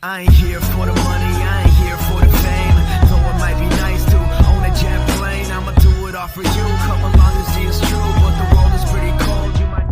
I ain't here for the money, I ain't here for the fame. Though it might be nice to own a jet plane, I'ma do it all for you. Come along and see it's true, but the world is pretty cold. You might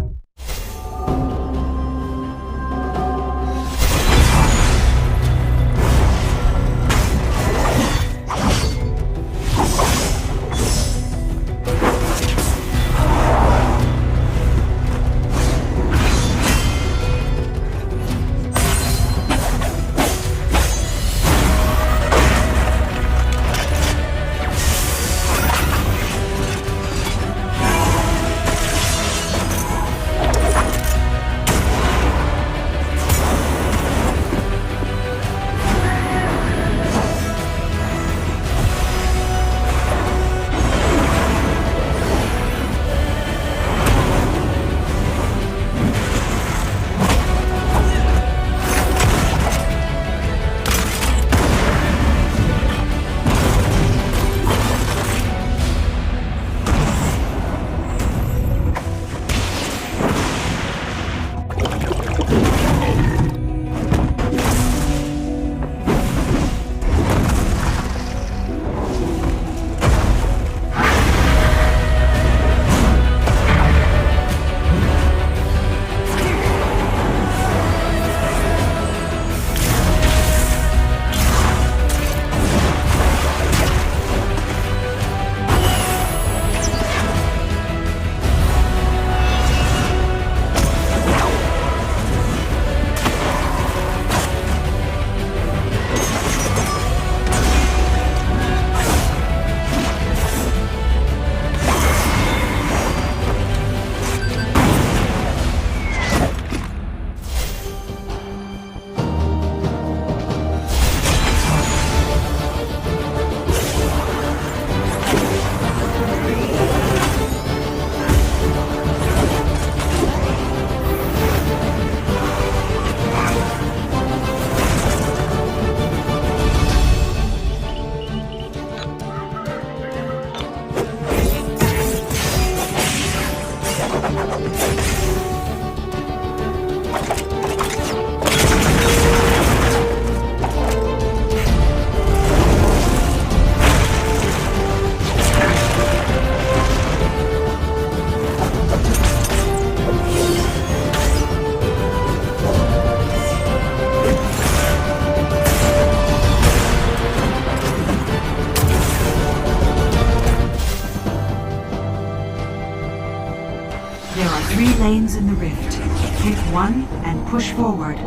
lanes in the rift. Pick one and push forward.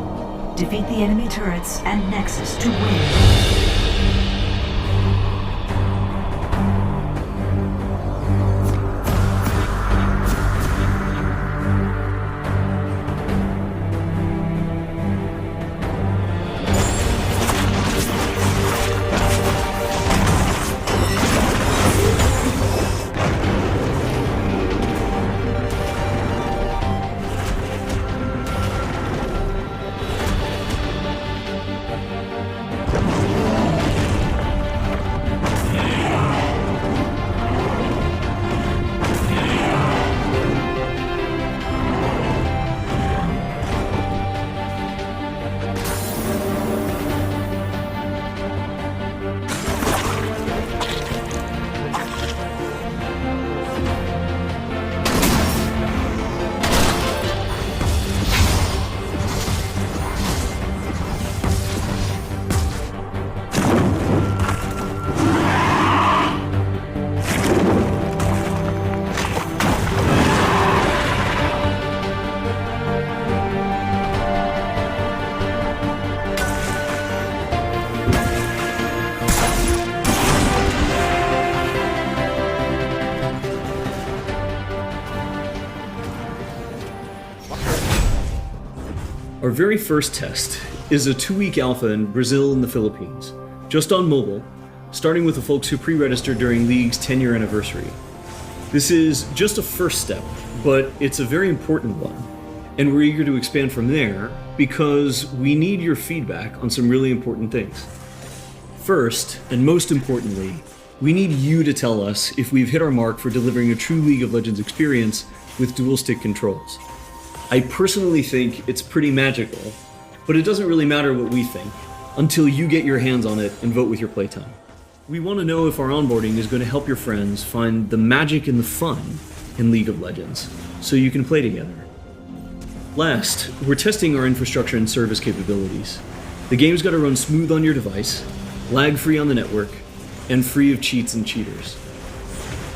Defeat the enemy turrets and Nexus to win. Our very first test is a 2-week alpha in Brazil and the Philippines, just on mobile, starting with the folks who pre-registered during League's 10-year anniversary. This is just a first step, but it's a very important one, and we're eager to expand from there because we need your feedback on some really important things. First, and most importantly, we need you to tell us if we've hit our mark for delivering a true League of Legends experience with dual-stick controls. I personally think it's pretty magical, but it doesn't really matter what we think. until you get your hands on it and vote with your playtime. We want to know if our onboarding is going to help your friends find the magic and the fun in League of Legends, so you can play together. Last, we're testing our infrastructure and service capabilities. The game's got to run smooth on your device, lag-free on the network, and free of cheats and cheaters.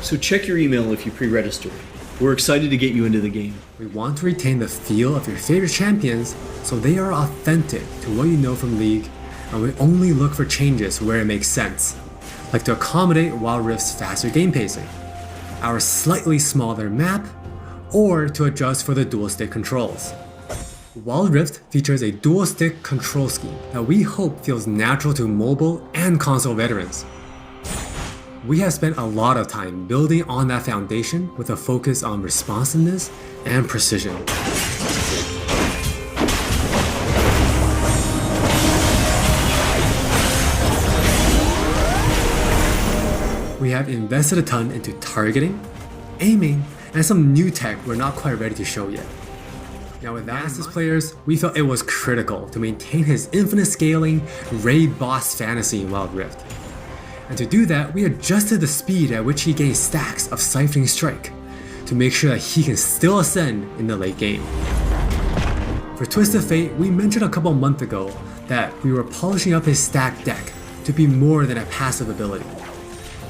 So check your email if you pre-registered. We're excited to get you into the game. We want to retain the feel of your favorite champions so they are authentic to what you know from League, and we only look for changes where it makes sense, like to accommodate Wild Rift's faster game pacing, our slightly smaller map, or to adjust for the dual stick controls. Wild Rift features a dual stick control scheme that we hope feels natural to mobile and console veterans. We have spent a lot of time building on that foundation with a focus on responsiveness and precision. We have invested a ton into targeting, aiming, and some new tech we're not quite ready to show yet. Now with that as players, we felt it was critical to maintain his infinite scaling raid boss fantasy in Wild Rift. And to do that, we adjusted the speed at which he gains stacks of Siphoning Strike to make sure that he can still ascend in the late game. For Twisted Fate, we mentioned a couple months ago that we were polishing up his stack deck to be more than a passive ability.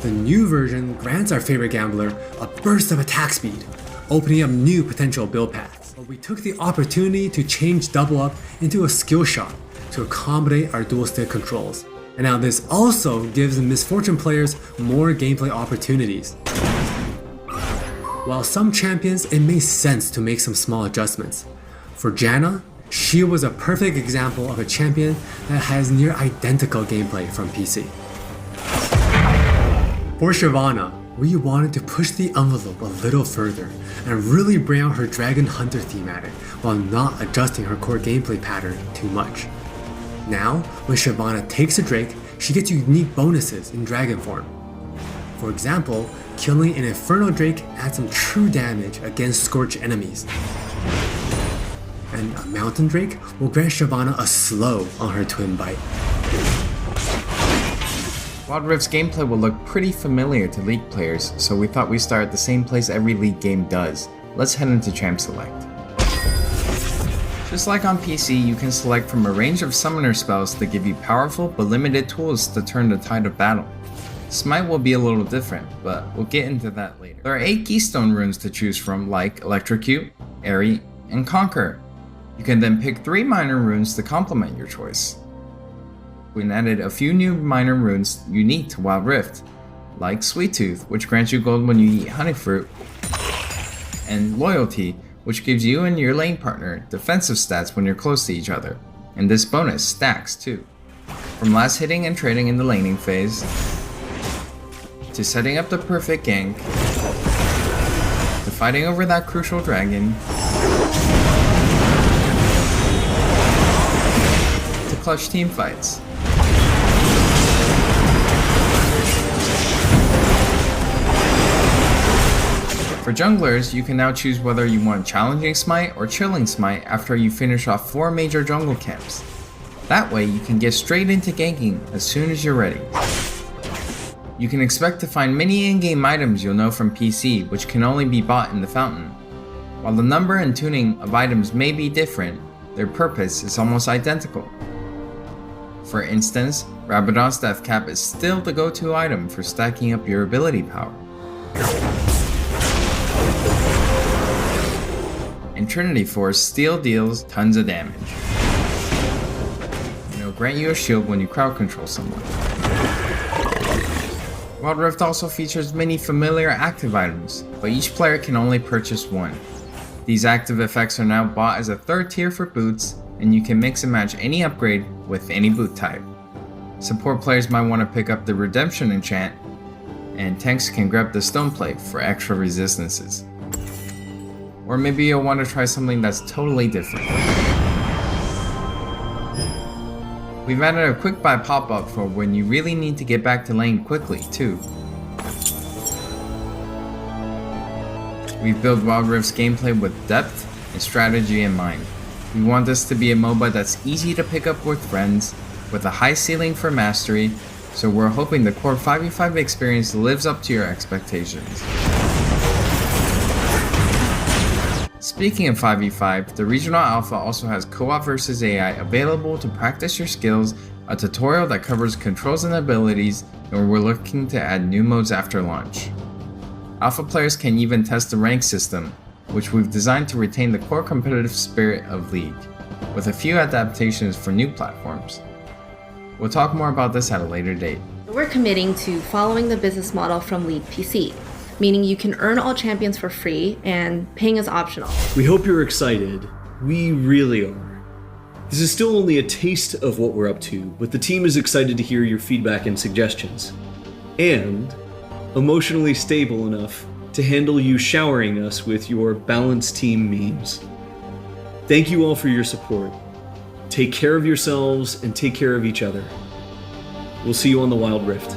The new version grants our favorite gambler a burst of attack speed, opening up new potential build paths. But we took the opportunity to change Double Up into a skill shot to accommodate our dual stick controls. And now this also gives the Misfortune players more gameplay opportunities. While some champions, it made sense to make some small adjustments. For Janna, she was a perfect example of a champion that has near identical gameplay from PC. For Shyvana, we wanted to push the envelope a little further and really bring out her Dragon Hunter thematic while not adjusting her core gameplay pattern too much. Now, when Shyvana takes a Drake, she gets unique bonuses in Dragon form. For example, killing an Inferno Drake adds some true damage against Scorch enemies. And a Mountain Drake will grant Shyvana a slow on her Twin Bite. Wild Rift's gameplay will look pretty familiar to League players, so we thought we'd start at the same place every League game does. Let's head into Champ Select. Just like on PC, you can select from a range of summoner spells that give you powerful but limited tools to turn the tide of battle. Smite will be a little different, but we'll get into that later. There are 8 Keystone runes to choose from, like Electrocute, Airy, and Conquer. You can then pick 3 minor runes to complement your choice. We added a few new minor runes unique to Wild Rift, like Sweet Tooth, which grants you gold when you eat honey fruit, and Loyalty, which gives you and your lane partner defensive stats when you're close to each other, and this bonus stacks too. From last hitting and trading in the laning phase, to setting up the perfect gank, to fighting over that crucial dragon, to clutch team fights. For junglers, you can now choose whether you want Challenging Smite or Chilling Smite after you finish off 4 major jungle camps. That way you can get straight into ganking as soon as you're ready. You can expect to find many in-game items you'll know from PC, which can only be bought in the fountain. While the number and tuning of items may be different, their purpose is almost identical. For instance, Rabadon's Death Cap is still the go-to item for stacking up your ability power. And Trinity Force still deals tons of damage. And it'll grant you a shield when you crowd control someone. Wild Rift also features many familiar active items, but each player can only purchase one. These active effects are now bought as a 3rd tier for boots, and you can mix and match any upgrade with any boot type. Support players might want to pick up the Redemption enchant, and tanks can grab the Stone Plate for extra resistances. Or maybe you'll want to try something that's totally different. We've added a quick buy pop-up for when you really need to get back to lane quickly too. We've built Wild Rift's gameplay with depth and strategy in mind. We want this to be a MOBA that's easy to pick up with friends, with a high ceiling for mastery, so we're hoping the core 5v5 experience lives up to your expectations. Speaking of 5v5, the regional alpha also has co-op versus AI available to practice your skills, a tutorial that covers controls and abilities, and we're looking to add new modes after launch. Alpha players can even test the rank system, which we've designed to retain the core competitive spirit of League, with a few adaptations for new platforms. We'll talk more about this at a later date. We're committing to following the business model from League PC, meaning you can earn all champions for free and paying is optional. We hope you're excited. We really are. This is still only a taste of what we're up to, but the team is excited to hear your feedback and suggestions. And emotionally stable enough to handle you showering us with your balanced team memes. Thank you all for your support. Take care of yourselves and take care of each other. We'll see you on the Wild Rift.